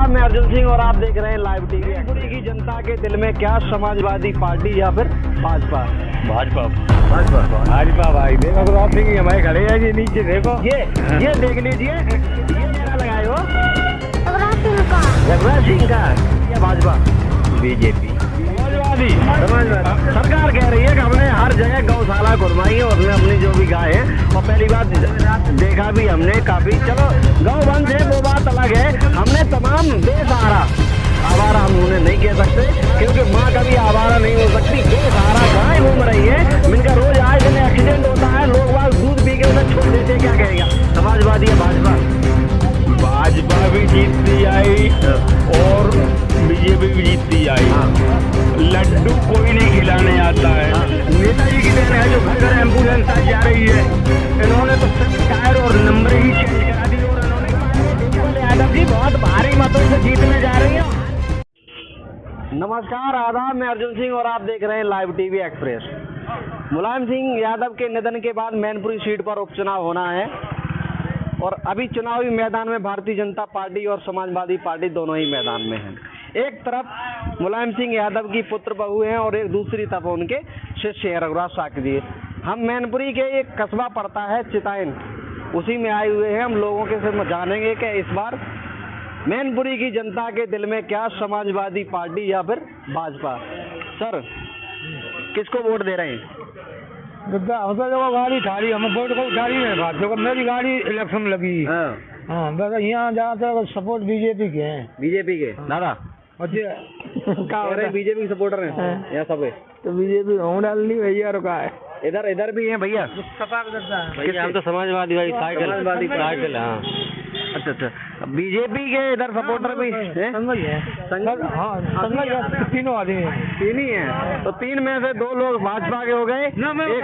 आदाब, मैं अर्जुन सिंह और आप देख रहे हैं लाइव टीवी। मैनपुरी की जनता के दिल में क्या, समाजवादी पार्टी या फिर भाजपा? भाजपा भाजपा भाजपा भाई देखो रघुराज सिंह हमारे खड़े हैं जी नीचे देखो ये देख लीजिए, ये मेरा लगाए हो रघुराज सिंह का रघुराज सिंह का या भाजपा? बीजेपी समाजवादी सरकार कह रही है कि हमने हर जगह गौशाला घुरवाई है, उसमें अपनी जो भी गाय है, और पहली बात देखा भी हमने काफी, चलो गौवंश है वो बात अलग है, हमने तमाम बेसहारा, आवारा हम उन्हें नहीं कह सकते क्योंकि माँ कभी आवारा नहीं हो सकती, बेसहारा गाय घूम रही है, जिनका रोज आए दिन एक्सीडेंट होता है, लोग बाग दूध पी के उन्हें छोड़ देते, क्या कहेगा? समाजवादी या भाजपा? भाजपा भी जीतती आई और बीजेपी भी जीतती आई। लड्डू कोई नहीं खिलाने आता है। नेताजी की देन है जो घर घर एम्बुलेंस आई जा रही है, इन्होंने तो सिर्फ टायर और नंबर ही चेंज करा दी और इन्होंने यादव जी बहुत भारी मतों से जीतने जा रही है। नमस्कार, आदाब, मैं अर्जुन सिंह और आप देख रहे हैं live TV express. Mulayam Singh Yadav के निधन के बाद मैनपुरी सीट पर उपचुनाव होना है और अभी चुनावी मैदान में भारतीय जनता पार्टी और समाजवादी पार्टी दोनों ही मैदान में हैं। एक तरफ मुलायम सिंह यादव की पुत्र बहू हैं और एक दूसरी तरफ उनके शिष्य हैं रघुराज साक्य जी। हम मैनपुरी के एक कस्बा पड़ता है चिताइन, उसी में आए हुए हैं। हम लोगों के से जानेंगे कि इस बार मैनपुरी की जनता के दिल में क्या, समाजवादी पार्टी या फिर भाजपा? सर, किसको वोट दे रहे हैं? जो गाड़ी ठारी हम वोट को ठारी है भाजपा, मेरी गाड़ी इलेक्शन में लगी। हाँ बस यहाँ जहाँ तक सपोर्ट बीजेपी के हैं। बीजेपी के दादा बीजेपी के सपोर्टर हैं यहाँ सब है, तो बीजेपी हूँ डालनी भैया रुका है। इधर भी हैं भैया। भैया हम तो समाजवादी भाई साइकिल हाँ। अच्छा, बीजेपी के इधर सपोर्टर भी हैं? तीनों आदमी हैं। तीन ही हैं, तो तीन में से दो लोग भाजपा के हो गए। मैं लोग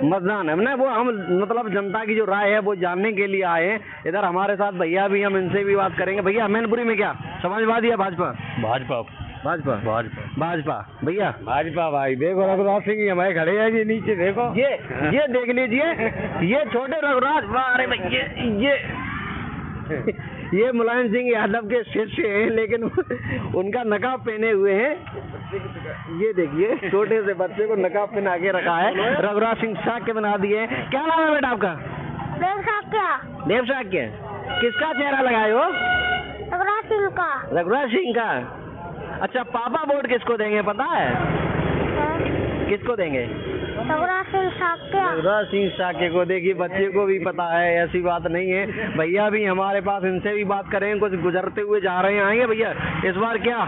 मतदान है वो, हम मतलब जनता की जो राय है वो जानने के लिए आए हैं। इधर हमारे साथ भैया भी, हम इनसे भी बात करेंगे। भैया मैनपुरी में क्या, समाजवादी या भाजपा? भाजपा भाजपा भाजपा भाजपा भैया भाजपा भाई देखो रघुराज सिंह हमारे खड़े हैं जी नीचे देखो ये देख लीजिए, ये छोटे रघुराज, अरे भैया ये मुलायम सिंह यादव के शिष्य हैं, लेकिन उनका नकाब पहने हुए हैं। ये देखिए, छोटे से बच्चे को नकाब पहना के रखा है, रघुराज सिंह साक्य बना दिए। क्या नाम है बेटा आपका? देव साक्य। किसका चेहरा लगाए हो? रघुराज सिंह का। रघुराज सिंह का। अच्छा, पापा वोट किसको देंगे पता है? किसको देंगे? रघुराज सिंह साक्य। रघुराज सिंह साक्य को। देखिए, बच्चे को भी पता है, ऐसी बात नहीं है। भैया भी हमारे पास, इनसे भी बात करें, कुछ गुजरते हुए जा रहे हैं। आएंगे भैया इस बार क्या?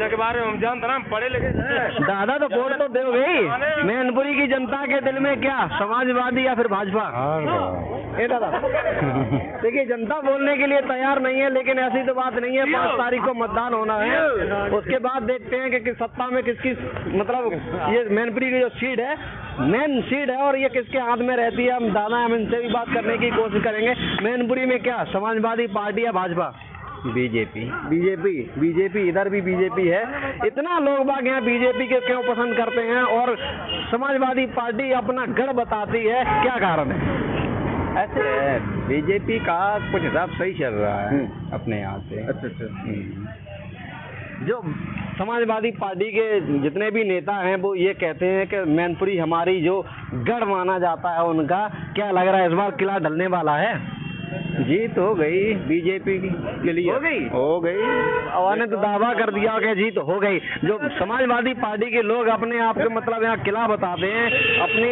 के बारे में हम जानते ना, पढ़े लिखे दादा तो वोट तो दो भाई। मैनपुरी की जनता के दिल में क्या, समाजवादी या फिर भाजपा? ए दादा देखिए, जनता बोलने के लिए तैयार नहीं है, लेकिन ऐसी तो बात नहीं है। 5 तारीख को मतदान होना है, उसके बाद देखते हैं कि किस सत्ता में किसकी, मतलब ये मैनपुरी की जो सीट है, मेन सीट है, और ये किसके हाथ में रहती है। हम दादा, हम इनसे भी बात करने की कोशिश करेंगे। मैनपुरी में क्या, समाजवादी पार्टी या भाजपा? बीजेपी। इधर भी बीजेपी है। इतना लोग बाग यहाँ बीजेपी के क्यों पसंद करते हैं और समाजवादी पार्टी अपना गढ़ बताती है, क्या कारण है? ऐसे बीजेपी का कुछ हिसाब सही चल रहा है अपने यहाँ से। अच्छा। जो समाजवादी पार्टी के जितने भी नेता हैं वो ये कहते हैं कि मैनपुरी हमारी जो गढ़ माना जाता है उनका, क्या लग रहा है इस बार किला ढलने वाला है? जीत हो गई बीजेपी के लिए। हो गई। और ने तो दावा कर दिया कि जीत हो गई। जो समाजवादी पार्टी के लोग अपने आप को मतलब यहाँ किला बताते हैं, अपने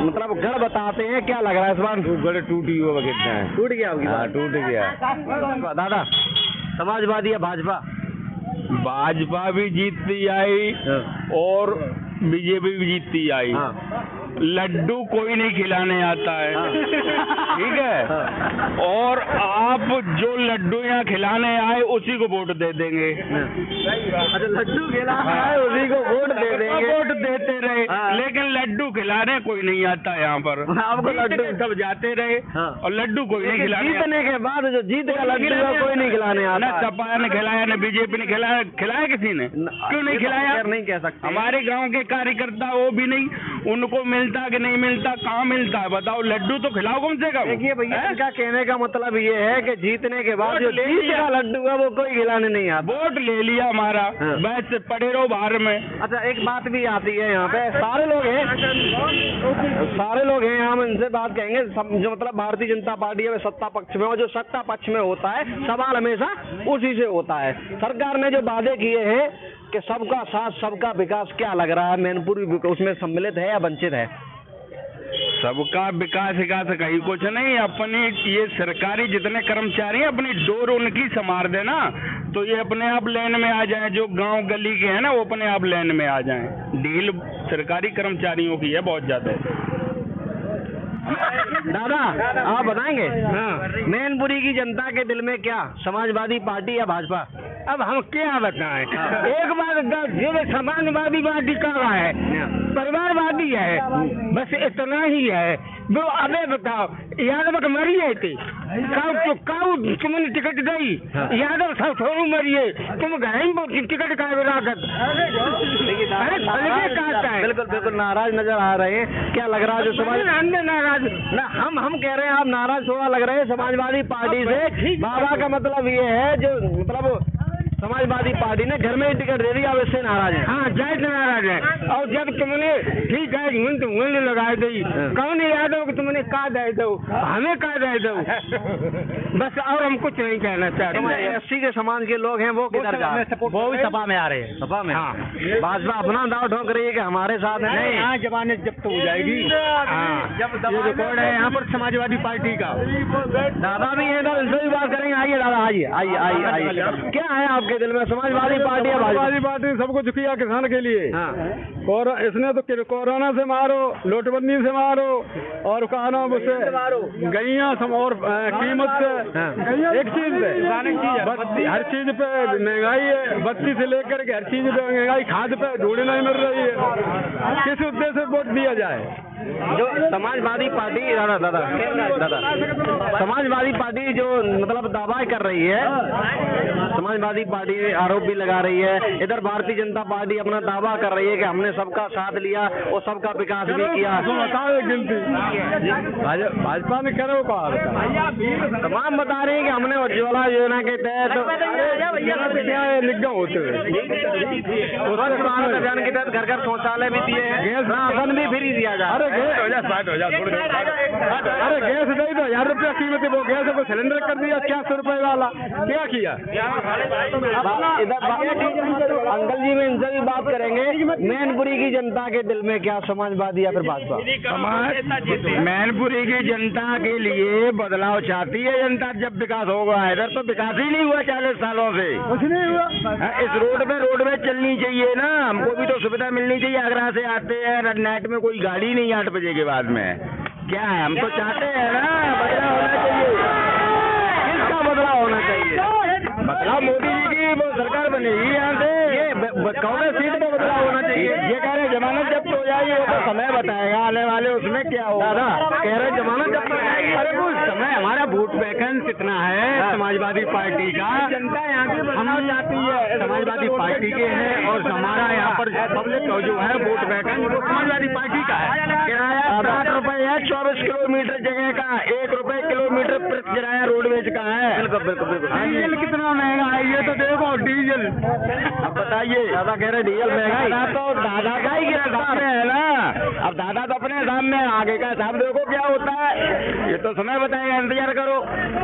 मतलब गढ़ बताते हैं, क्या लग रहा है इस बार? गढ़ टूटी हुआ कितना है? टूट गया आपकी? हाँ, टूट गया। दादा, समाजवादी या भाजपा? भाजपा भी जीतती आई और बीजेपी भी जीतती आई। लड्डू कोई नहीं खिलाने आता है। ठीक है, और आप जो लड्डू यहाँ खिलाने आए उसी को वोट दे देंगे। अच्छा, लड्डू खिलाने आए उसी को वोट दे देंगे। वोट देते रहे, लेकिन लड्डू खिलाने कोई नहीं आता यहाँ पर। आपको लड्डू सब जाते रहे और लड्डू कोई नहीं खिलाने। जीतने के बाद जो जीत का लड्डू कोई नहीं खिलाने आता। न सपा ने खिलाया, न बीजेपी ने खिलाया। खिलाया किसी ने? क्यों नहीं खिलाया? नहीं कह सकते। हमारे गाँव के कार्यकर्ता वो भी नहीं, उनको मिलता कि नहीं मिलता, कहाँ मिलता है बताओ? लड्डू तो खिलाओ कम से कम। देखिए भैया, हैं? इनका कहने का मतलब ये है कि जीतने के बाद जो वोट ले जीत लिया। का लड्डू है वो कोई खिलाने नहीं आता। वोट ले लिया हमारा, हाँ। बस पड़े रहो बाहर में। अच्छा, एक बात भी आती है यहाँ पे, सारे लोग हैं हम इनसे बात कहेंगे, जो मतलब भारतीय जनता पार्टी है सत्ता पक्ष में, और जो सत्ता पक्ष में होता है सवाल हमेशा उसी से होता है। सरकार ने जो वादे किए हैं कि सबका साथ सबका विकास, क्या लग रहा है मैनपुरी उसमें सम्मिलित है या वंचित है? सबका विकास कहीं कुछ नहीं। अपनी ये सरकारी जितने कर्मचारी हैं अपनी डोर उनकी संभाल देना, तो ये अपने आप लाइन में आ जाएं। जो गांव गली के हैं ना वो अपने आप लाइन में आ जाएं। डील सरकारी कर्मचारियों की है बहुत ज्यादा। दादा आप बताएंगे मैनपुरी की जनता के दिल में क्या, समाजवादी पार्टी या भाजपा? अब हम क्या बताएं? एक बार जो समाजवादी पार्टी का है, परिवारवादी है, बस इतना ही है। वो अबे बताओ, यादव मरी है थी तुमने टिकट दी, यादव सब थोड़ी मरिए, तुम गए टिकट का विरागत। बिल्कुल बिल्कुल नाराज नजर आ रहे हैं। क्या लग रहा है जो समाज नाराज ना, हम कह रहे हैं आप नाराज थोड़ा लग रहे हैं समाजवादी पार्टी से। बाबा का मतलब ये है जो मतलब समाजवादी पार्टी ने घर में ही टिकट दे दी, अब इससे नाराज है। हाँ, जय से नाराज है। और जब तुमने ठीक है मूल्य लगा दी, कौन यादव कि तुमने कहा दे दो, हमें कहा दे दो, बस और हम कुछ नहीं कहना चाहते। एससी के समाज के लोग हैं वो किधर जा रहे हैं? वो भी सभा में आ रहे हैं। सपा में? हाँ। भाजपा अपना दाव ठोक रही है कि हमारे साथ है। नहीं, यहाँ जमानत जब्त हो जाएगी। हाँ, ये रिकॉर्ड है यहाँ पर समाजवादी पार्टी का। दादा भी है, इनसे भी बात करेंगे। आइए दादा, आइए आइए आइए आइए। क्या है आपके दिल में, समाजवादी पार्टी या भाजपा? समाजवादी पार्टी ने सब कुछ किया किसान के लिए। और इसने तो कोरोना से मारो, नोटबंदी से मारो, और कहा नाम उसे गैया और कीमत से, एक चीज पे हर चीज पे महंगाई है। बत्ती से लेकर के हर चीज पे महंगाई, खाद पे ढूंढे नहीं मिल रही है। किस उद्देश्य से वोट दिया जाए? जो समाजवादी पार्टी दादा समाजवादी पार्टी जो मतलब दावा कर रही है, समाजवादी पार्टी आरोप भी लगा रही है, इधर भारतीय जनता पार्टी अपना दावा कर रही है कि हमने सबका साथ लिया और सबका विकास भी किया। गिनती भाजपा ने करो तमाम बता रहे हैं कि हमने उज्ज्वला योजना के तहत निगम होते हुए स्वच्छ भारत अभियान के तहत घर घर शौचालय भी दिए हैं, राशन भी फ्री दिया जा रहा है। अरे गैस नहीं तो 1000 रुपया कीमत है, वो गैस को सिलेंडर कर दिया 400 रुपए वाला। क्या किया? अंकल जी में इनसे भी बात करेंगे। मैनपुरी की जनता के दिल में क्या, समाजवादी या फिर भाजपा? मैनपुरी की जनता के लिए बदलाव चाहती है जनता। जब विकास होगा, इधर तो विकास ही नहीं हुआ 40 सालों से, कुछ नहीं हुआ। इस रोडवे चलनी चाहिए ना, हमको भी तो सुविधा मिलनी चाहिए। आगरा से आते हैं, नाइट में कोई गाड़ी नहीं 8 बजे के बाद में। क्या है, हम तो चाहते हैं ना बदलाव होना चाहिए। किसका बदलाव होना चाहिए? बदलाव मोदी जी की वो सरकार बनेगी यहाँ से। ये कांग्रेस सीट पे बदलाव होना चाहिए। ये कह रहे जमानत जब्त हो जाएगी, वो तो समय बताएगा आने वाले, उसमें क्या होगा। दादा कह रहे जमानत जब्त हो जाएगी। अरे वो समय, हमारा वोट वैकेंस कितना है समाजवादी पार्टी का, जनता यहाँ पे बदलाव चाहती है, समाजवादी पार्टी के हैं। और हमारा यहाँ पर पब्लिक जो है वोट वैकेंस वो समाजवादी पार्टी का है। किराया 60 रुपए है, 24 किलोमीटर जगह का, 1 रुपए किलोमीटर प्रति किराया रोडवेज का है। बिल्कुल बिल्कुल बिल्कुल। डीजल कितना महंगा है ये तो देखो, डीजल। अब बताइए, दादा कह रहे डीजल महंगा। दादा तो दादा का ही हिसाब में है ना। अब दादा तो अपने हिसाब में, आगे का हिसाब देखो क्या होता है, ये तो समय बताएगा, इंतजार करो।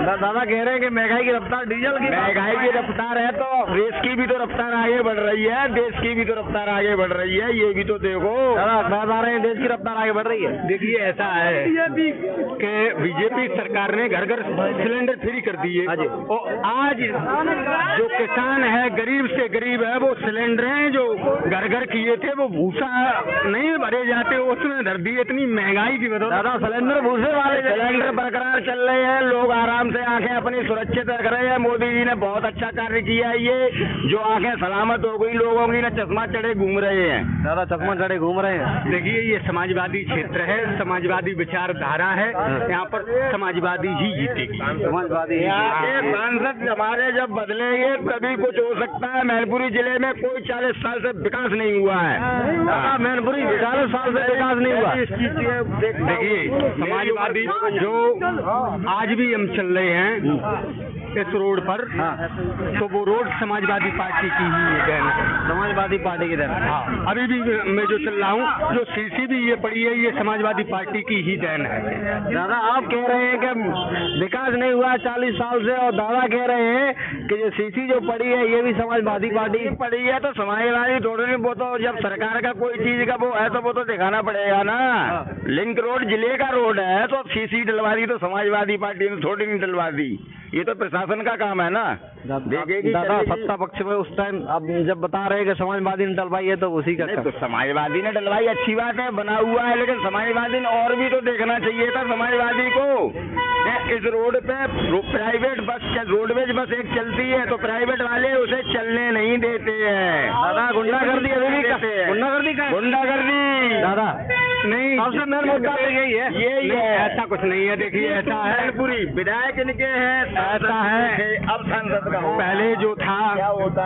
दादा कह रहे हैं कि महंगाई की रफ्तार डीजल की, महंगाई की रफ्तार है तो देश की भी तो रफ्तार आगे बढ़ रही है, देश की भी तो रफ्तार आगे बढ़ रही है, ये भी तो देखो। दादा बता रहे हैं देश की रफ्तार आगे बढ़ रही है। देखिए ऐसा है कि बीजेपी सरकार ने घर घर सिलेंडर फ्री कर दिए। और आज जो किसान है, गरीब से गरीब है, वो सिलेंडर जो घर घर किए थे वो भूसा नहीं भरे जाते, उसमें धर दिए। इतनी महंगाई की वजह दादा सिलेंडर भूसे वाले सिलेंडर बरकरार चल रहे हैं, लोग आराम से आंखें अपनी सुरक्षित रख रहे हैं। मोदी जी ने बहुत अच्छा कार्य किया है ये, जो आंखें सलामत हो गई लोगों की, ना चश्मा चढ़े घूम रहे हैं। दादा चश्मा चढ़े घूम रहे हैं। देखिए ये समाजवादी क्षेत्र है, समाजवादी विचारधारा है, यहाँ पर समाजवादी ही जीतेगी। समाजवादी यहाँ के सांसद हमारे जब बदलेंगे तभी कुछ हो सकता है। मैनपुरी जिले में कोई 40 साल से विकास नहीं हुआ है। है। मैनपुरी 40 साल से विकास नहीं हुआ। देखिए, समाजवादी जो आज भी हम चल रहे हैं इस रोड पर, तो वो रोड समाजवादी पार्टी की ही देन है। समाजवादी पार्टी की देन। हाँ, अभी भी मैं जो चल रहा हूँ, जो सीसी भी ये पड़ी है, ये समाजवादी पार्टी की ही देन है। दादा आप कह रहे हैं कि विकास नहीं हुआ 40 साल से, और दादा कह रहे हैं कि जो सीसी जो पड़ी है ये भी समाजवादी पार्टी की पड़ी है। तो समाजवादी थोड़ी नहीं, वो तो जब सरकार का कोई चीज का वो है तो वो तो दिखाना पड़ेगा ना। लिंक रोड जिले का रोड है, तो सीसी डलवा दी तो समाजवादी पार्टी ने थोड़ी नहीं डलवा दी। ये तो प्रशासन का काम है ना। देखेगी दादा सत्ता पक्ष में उस टाइम अब जब बता रहे हैं कि समाजवादी ने डलवाई है, तो उसी का तो समाजवादी ने डलवाई, अच्छी बात है, बना हुआ है, लेकिन समाजवादी ने और भी तो देखना चाहिए था समाजवादी को। इस रोड पे प्राइवेट बस, रोडवेज बस एक चलती है, तो प्राइवेट वाले उसे चलने नहीं देते हैं। दादा गुंडागर्दी अभी भी गुंडागर्दी दादा नहीं, सबसे मेन मुद्दा तो यही है। ऐसा कुछ नहीं है। देखिए, ऐसा है, पूरी विधायक इनके हैं, ऐसा है, अब सांसद का पहले जो था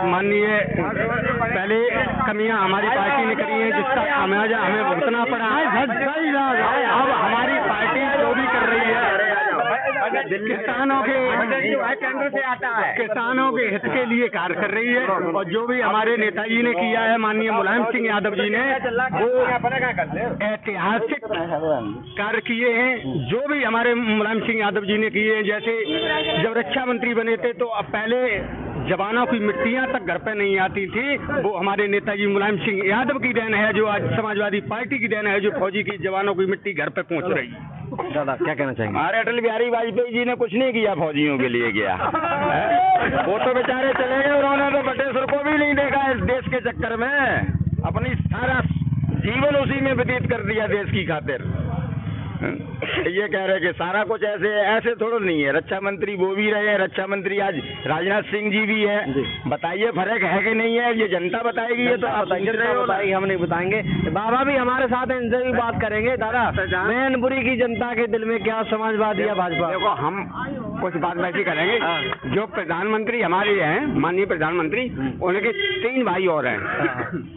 माननीय, पहले कमियां हमारी पार्टी ने करी है, जिसका खामियाजा हमें भुगतना पड़ा है। अब हमारी पार्टी जो भी कर रही है किसानों के केंद्र से आता है, किसानों के हित के लिए कार्य कर रही है। और जो भी हमारे नेताजी ने किया है, माननीय मुलायम सिंह यादव जी ने, वो ऐतिहासिक कार्य किए हैं। जो भी हमारे मुलायम सिंह यादव जी ने किए हैं, जैसे जब रक्षा मंत्री बने थे, तो अब पहले जवानों की मिट्टियां तक घर पे नहीं आती थी, वो हमारे नेताजी मुलायम सिंह यादव की देन है। जो आज समाजवादी पार्टी की देन है, जो फौजी की जवानों की मिट्टी घर पे पहुंच रही है। दादा क्या कहना चाहेंगे? हमारे अटल बिहारी वाजपेयी जी ने कुछ नहीं किया फौजियों के लिए, किया वो तो बेचारे चले गए, उन्होंने तो बटेश्वर को भी नहीं देखा इस देश के चक्कर में, अपनी सारा जीवन उसी में व्यतीत कर दिया देश की खातिर। ये कह रहे कि सारा कुछ ऐसे थोड़ा नहीं है। रक्षा मंत्री वो भी रहे, रक्षा मंत्री आज राजनाथ सिंह जी भी है। बताइए फर्क है कि नहीं है? ये जनता बताएगी, ये तो आप बताएगी, हम नहीं बताएंगे। बाबा भी हमारे साथ हैं, इनसे भी बात करेंगे। दादा मैनपुरी की जनता के दिल में क्या समाजवादी या भाजपा? देखो, हम कुछ बात वैसी करेंगे। जो प्रधानमंत्री हमारे हैं, माननीय प्रधानमंत्री, उनके 3 भाई और हैं,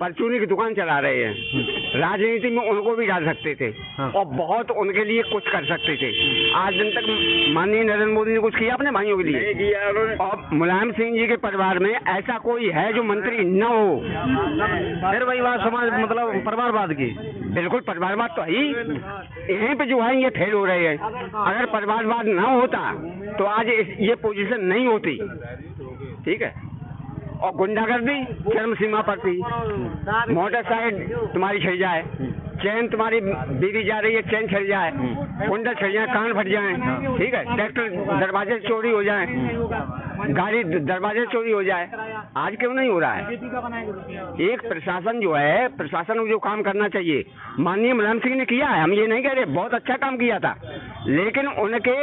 परचूनी की दुकान चला रहे हैं। राजनीति में उनको भी डाल सकते थे और बहुत उनके लिए कुछ कर सकते थे। आज दिन तक माननीय नरेंद्र मोदी ने कुछ किया अपने भाइयों के लिए? नहीं किया। और मुलायम सिंह जी के परिवार में ऐसा कोई है जो मंत्री न हो? फिर वही बात समाज मतलब परिवारवाद की। बिल्कुल परिवारवाद तो है ही। यहीं पे जो है ये फेल हो रहे हैं। अगर परिवारवाद न होता तो आज ये पोजीशन नहीं होती। ठीक है। और गुंडागर्दी चरम सीमा पर थी। मोटरसाइकिल तुम्हारी छिड़ जाए, चैन तुम्हारी बीवी जा रही है, चैन छिड़ जाए, कुंडल छिड़ जाए, कान फट जाए, ठीक है, ट्रैक्टर दरवाजे चोरी हो जाए, गाड़ी दरवाजे चोरी हो जाए। आज क्यों नहीं हो रहा है? एक प्रशासन जो है, प्रशासन को जो काम करना चाहिए माननीय मुलायम सिंह ने किया है। हम ये नहीं कह रहे, बहुत अच्छा काम किया था, लेकिन उनके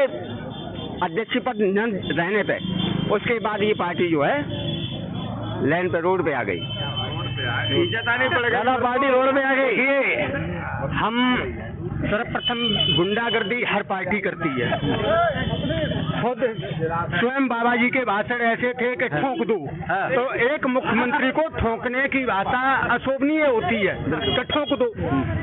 अध्यक्ष पद न रहने पे उसके बाद ये पार्टी जो है लाइन पे, रोड पे आ गई। पार्टी रोड पे आ गई। ये हम सर्वप्रथम गुंडागर्दी हर पार्टी करती है। खुद स्वयं बाबा जी के भाषण ऐसे थे कि ठोक दो, तो एक मुख्यमंत्री को ठोकने की भाषा अशोभनीय होती है कि ठोक दो।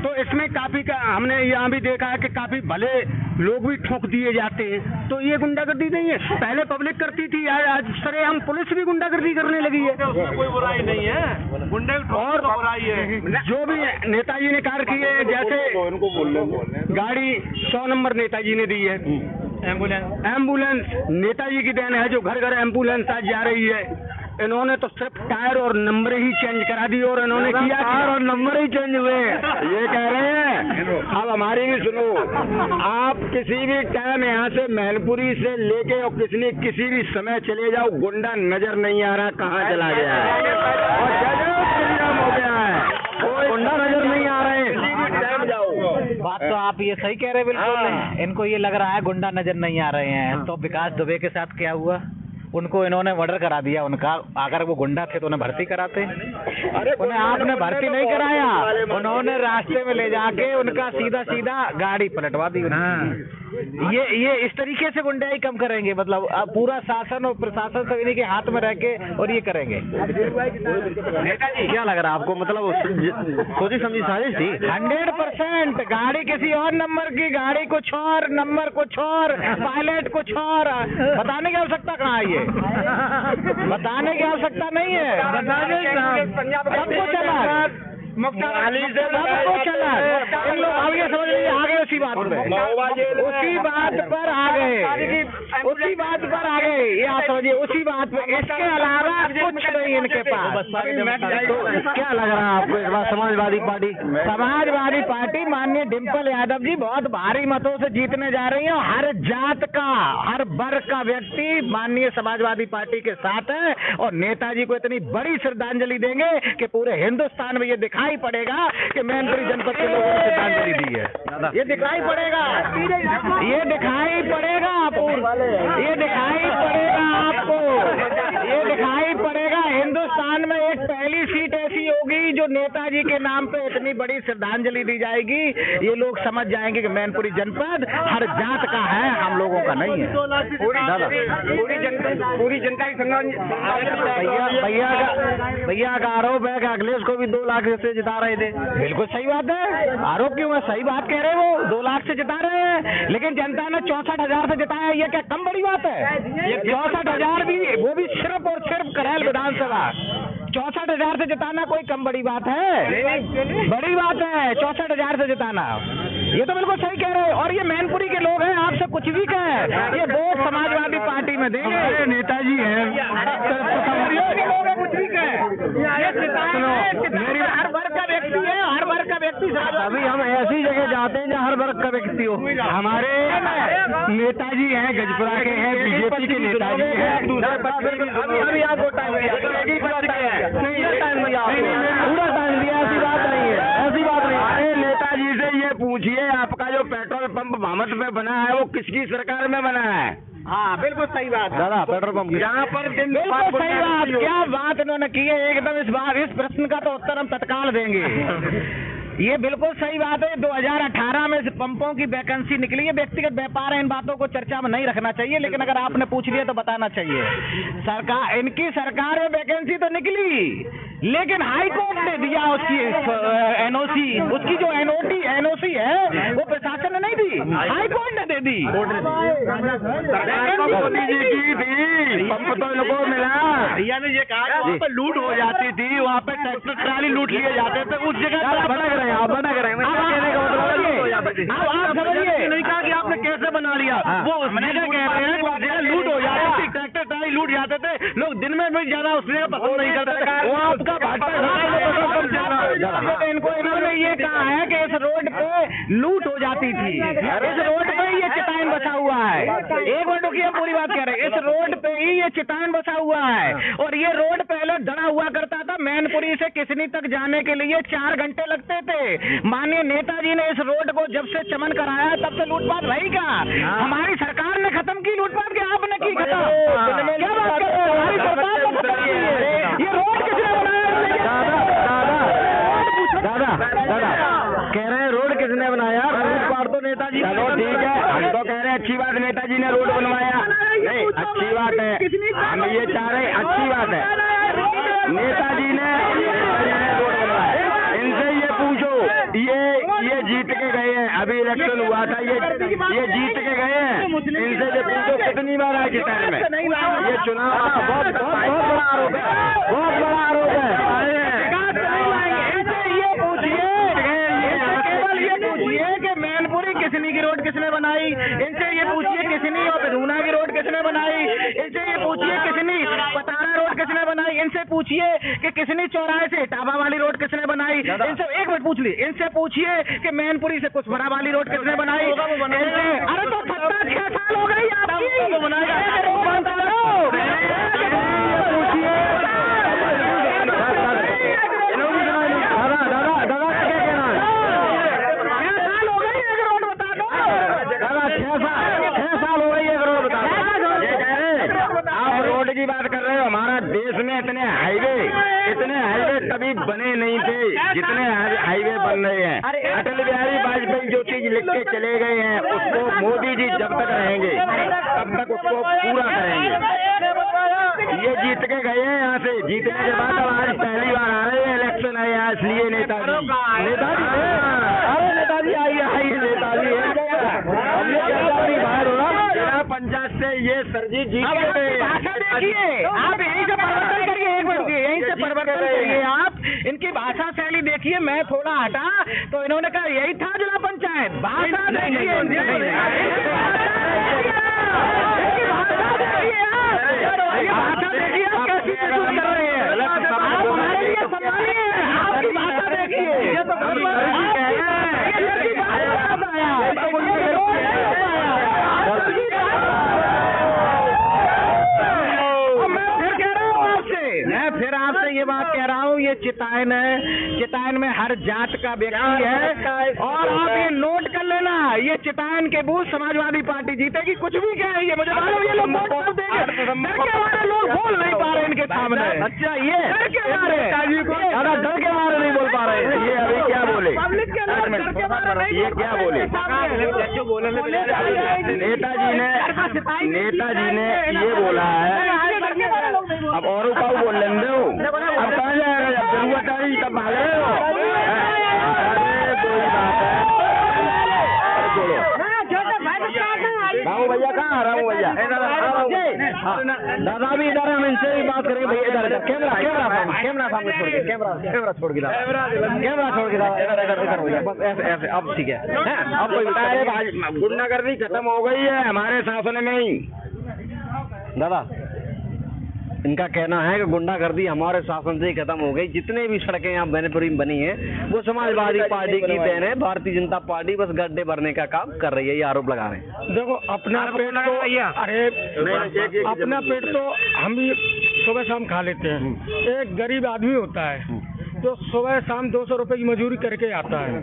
तो इसमें काफी हमने यहाँ भी देखा है कि काफी भले लोग भी ठोक दिए जाते हैं। तो ये गुंडागर्दी नहीं है। पहले पब्लिक करती थी, आज सरे हम पुलिस भी गुंडागर्दी करने लगी है। कोई बुराई नहीं है, गुंडे और बुराई है। जो भी नेताजी ने कार्य किए, जैसे गाड़ी 100 नंबर नेताजी ने दी है, एम्बुलेंस नेताजी की देन है, जो घर घर एम्बुलेंस आज जा रही है। इन्होंने तो सिर्फ टायर और नंबर ही चेंज करा दी, और इन्होंने किया टायर और नंबर ही चेंज हुए। ये कह रहे हैं। अब हमारी भी सुनो, आप किसी भी टाइम यहाँ से मैनपुरी से लेके और किसी भी समय चले जाओ, गुंडा नजर नहीं आ रहा कहाँ चला गया है, और हो गया है, कोई गुंडा नजर नहीं आ रहे। टाइम जाओ। बात तो आप ये सही कह रहे हैं बिल्कुल। इनको ये लग रहा है गुंडा नजर नहीं आ रहे हैं। तो विकास दुबे के साथ क्या हुआ? उनको इन्होंने मर्डर करा दिया उनका। अगर वो गुंडा थे तो उन्हें भर्ती कराते, उन्हें आपने भर्ती नहीं कराया, उन्होंने रास्ते में ले जाके उनका सीधा सीधा गाड़ी पलटवा दी। ये इस तरीके से गुंडाई कम करेंगे, मतलब अब पूरा शासन और प्रशासन सब इन्हीं के हाथ में रह के और ये करेंगे। नेताजी क्या लग रहा है आपको, मतलब सोची समझी साजिश थी? 100% गाड़ी किसी और नंबर की, गाड़ी कुछ और, नंबर कुछ और, पायलट कुछ और, बताने की आवश्यकता कहाँ है? ये बताने की आवश्यकता नहीं है, सबको चला सबको चला। इन लोग अब ये समझ लीजिए आ गए उसी बात पर आ गए, ये आप समझिए उसी बात पे, इसके अलावा कुछ नहीं इनके पास। तो क्या लग रहा है आपको इस बार समाजवादी पार्टी माननीय डिम्पल यादव जी बहुत भारी मतों से जीतने जा रही है। हर जात का, हर वर्ग का व्यक्ति माननीय समाजवादी पार्टी के साथ है और नेताजी को इतनी बड़ी श्रद्धांजलि देंगे कि पूरे हिंदुस्तान में ये दिखाई पड़ेगा कि मैनपुरी जनपद के लोगों ने श्रद्धांजलि दी है। ये दिखाई पड़ेगा, ये दिखाई पड़ेगा आपको, ये दिखाई पड़ेगा आपको, ये दिखाई पड़ेगा। हिंदुस्तान में एक पहली सीट ऐसी होगी जो नेताजी के नाम पे इतनी बड़ी श्रद्धांजलि दी जाएगी। ये लोग समझ जाएंगे कि मैनपुरी जनपद हर जात का है, हम लोगों का नहीं है। पूरी जनता की भैया का आरोप है कि अखिलेश को भी 2 लाख से जिता रहे थे। बिल्कुल सही बात है, आरोप क्यों है, सही बात कह रहे हो, 2 लाख से जिता रहे हैं, लेकिन जनता ने 64,000 से जिताया, ये क्या कम बड़ी बात है? ये 64,000 भी, वो भी सिर्फ और सिर्फ करैल विधानसभा, 64,000 से जिताना कोई कम बड़ी बात है? बड़ी बात है 64,000 से जिताना, ये तो बिल्कुल सही कह रहे हैं। और ये मैनपुरी के लोग हैं, आपसे कुछ भी कहें, ये वोट समाजवादी पार्टी में देंगे। नेताजी हैं, कुछ भी कहें, हर वर्ग का व्यक्ति है, हर वर्ग का व्यक्ति। अभी हम ऐसी जगह जाते हैं जहाँ हर वर्ग का व्यक्ति हो। हमारे नेताजी हैं, गजपुरा के हैं, बीजेपी के नेताजी हैं, दूसरे अभी आपको टाइम दिया, पूरा टाइम दिया, ऐसी बात नहीं है, ऐसी बात नहीं। अरे नेताजी से ये पूछिए, आपका जो पेट्रोल पंप भामत में बना है वो किसकी सरकार में बना है? हाँ बिल्कुल सही बात दादा, पेट्रोल पंप यहाँ पर बिल्कुल सही बात, क्या बात इन्होंने की है एकदम। इस प्रश्न का तो उत्तर हम तत्काल देंगे। ये बिल्कुल सही बात है, 2018 में पंपों की वैकेंसी निकली है, व्यक्तिगत व्यापार है, इन बातों को चर्चा में नहीं रखना चाहिए, लेकिन अगर आपने पूछ लिया तो बताना चाहिए। सरकार, इनकी सरकार में वैकेंसी तो निकली, लेकिन हाई कोर्ट ने दिया उसकी एनओसी, उसकी जो एनओसी है वो प्रशासन ने नहीं दी, हाई कोर्ट ने दे दी। मोदी जी की थी, पंप तो इनको मिला। भैया ने ये कहा वहाँ पर लूट हो जाती थी, वहाँ पे ट्रैक्टर ट्राली लूट लिए जाते थे, उस जगह आप भटक रहे हैं। आप समझिए, नहीं कहा कि आपने कैसे बना लिया, वो मैंने कह रहे हैं लूट हो जाती थी, ट्रैक्टर ट्राली लूट जाते थे, लोग दिन में भी ज्यादा उसने पसंद नहीं करते थे, वो आपका इनको इन्होंने ये कहा है कि इस रोड पे लूट हो जाती थी, इस रोड पे ये चितायन बसा हुआ है। एक मिनट रुकिए, पूरी बात कह रहे हैं, इस रोड पे ही ये चितायन बसा हुआ है और ये रोड पहले दड़ा हुआ करता था। मैनपुरी से किसनी तक जाने के लिए 4 घंटे लगते थे। माननीय नेताजी ने इस रोड को जब से चमन कराया तब से लूटपाट रही का। हमारी सरकार ने खत्म की लूटपाट, के आपने की खत्म? क्या बात कर रहे हैं, हमारी सरकार ने खत्म की है। ये रोड किसने बनाया? दादा कह रहे हैं रोड किसने बनाया? लूटपाट तो नेताजी। चलो ठीक है, हम तो कह रहे हैं अच्छी बात, नेताजी ने रोड बनवाया, नहीं अच्छी बात है, हम ये चाह रहे हैं अच्छी बात है, नेताजी ने रोड बनवाया। इनसे ये पूछो, ये जीत के गए हैं, अभी इलेक्शन हुआ था, ये जीत के गए हैं, इनसे ये पूछो कितनी बार आए जिताने में? ये चुनाव बहुत बड़ा आरोप है, बहुत बड़ा आरोप है। किसनी की रोड किसने बनाई, इनसे ये पूछिए किसनी और बिधूना की रोड किसने बनाई, इनसे ये पूछिए किसनी पतारा रोड किसने बनाई, इनसे पूछिए कि किसनी चौराहे से इटावा वाली रोड किसने बनाई, इनसे एक मिनट पूछ ली, इनसे पूछिए कि मैनपुरी से कुशमरा वाली रोड किसने बनाई। अरे तो 6 साल हो गई आपकी बनाया। कभी बने नहीं थे जितने हाईवे बन रहे हैं। अटल बिहारी वाजपेयी जो चीज लिख के चले गए हैं उसको मोदी जी जब तक रहेंगे तब तक उसको पूरा करेंगे। ये जीत के गए हैं यहाँ से, जीतने के बाद अब आज पहली बार आ रहे हैं, इलेक्शन है यहाँ, इसलिए नेताजी नेताजी आइए नेताजी बाहर हो जिला पंचायत से ये सरजी जीत गए। देखिए आप यहीं से परिवर्तन करिए, एक मिनट यहीं से परिवर्तन करिए आप। इनकी भाषा शैली देखिए, मैं थोड़ा हटा तो इन्होंने कहा यही था जिला पंचायत। भाषा देखिए आप कैसी महसूस कर रहे हैं, आप हमारे लिए सम्मानीय हैं, आपकी भाषा देखिए। मैं फिर आपसे ये बात कह रहा हूँ, ये चितायन है, चितायन में हर जात का व्यक्ति है और आप ये नोट कर लेना, ये चितायन के बूथ समाजवादी पार्टी जीतेगी, कुछ भी कहे ये मुझे मालूम, ये लोग वोट सब देंगे, डर के मारे लोग बोल नहीं पा रहे इनके सामने। अच्छा ये डर के मारे डर के मारे नहीं बोल पा रहे, ये अभी क्या बोले ये क्या बोले नेताजी ने ये बोला है। अब और उपाय बोल लेंगे हो, अब कहाँ जाएगा, जब जरूरत आई तब भागे हो। रामू भैया कहाँ, रामू भैया दादा भी इधर, हम इनसे भी बात करेंगे भैया। इधर कैमरा सामने छोड़ के, कैमरा छोड़ के बस ऐसे अब ठीक है। अब कोई बताए गुंडागर्दी खत्म हो गई है हमारे शासन में ही। दादा इनका कहना है कि गुंडागर्दी हमारे शासन से ही खत्म हो गई, जितने भी सड़कें यहाँ मैनपुरी में बनी हैं वो समाजवादी पार्टी की देन है, भारतीय जनता पार्टी बस गड्ढे भरने का काम कर रही है, ये आरोप लगा रहे हैं। देखो अपना पेट तो अरे अपना पेट तो हम भी सुबह शाम खा लेते हैं। एक गरीब आदमी होता है जो सुबह शाम 200 रुपए की मजदूरी करके आता है,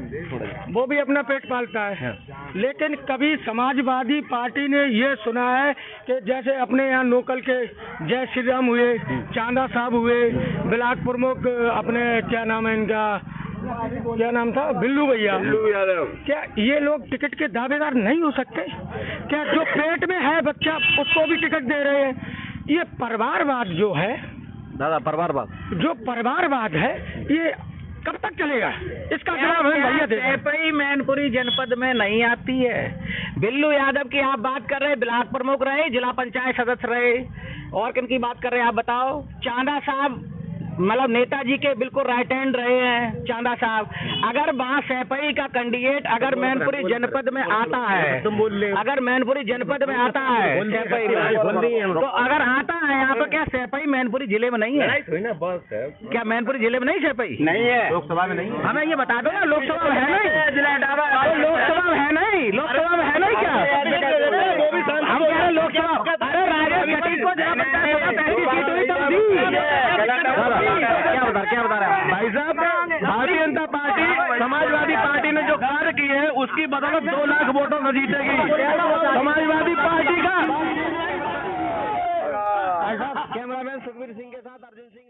वो भी अपना पेट पालता है। लेकिन कभी समाजवादी पार्टी ने ये सुना है कि जैसे अपने यहाँ लोकल के जय श्री राम हुए, चांदा साहब हुए, ब्लॉक प्रमुख अपने क्या नाम है इनका, क्या नाम था, बिल्लू भैया, क्या ये लोग टिकट के दावेदार नहीं हो सकते? क्या जो पेट में है बच्चा उसको भी टिकट दे रहे हैं? ये परिवारवाद जो है दादा, परिवारवाद जो परिवारवाद है ये कब तक चलेगा? इसका जवाब है भैया दे। सैपई मैनपुरी जनपद में नहीं आती है। बिल्लू यादव की आप बात कर रहे हैं, ब्लॉक प्रमुख रहे, जिला पंचायत सदस्य रहे, और किन की बात कर रहे हैं आप बताओ? चांदा साहब मतलब नेताजी के बिल्कुल राइट हैंड रहे हैं चांदा साहब। अगर वहाँ सैपई का कैंडिडेट अगर मैनपुरी जनपद में आता है, अगर मैनपुरी जनपद में आता है सैपई में, तो अगर आता है यहाँ पर, क्या सैपई मैनपुरी जिले में नहीं है? क्या मैनपुरी जिले में नहीं सैपई? नहीं है, लोकसभा में नहीं। हमें ये बता दो ना, लोकसभा में है नहीं, लोकसभा में है नहीं, लोकसभा में है नहीं क्या? हम कह रहे लोकसभा, अरे राजेश घटी को जहाँ पहली सीट हुई तब दी। क्या बता रहे हैं भाई साहब? भारतीय जनता पार्टी समाजवादी पार्टी ने जो कार्य किए हैं उसकी बदौलत 2 लाख वोटों से जीतेगी समाजवादी पार्टी का। कैमरामैन सुखबीर सिंह के साथ अर्जुन सिंह।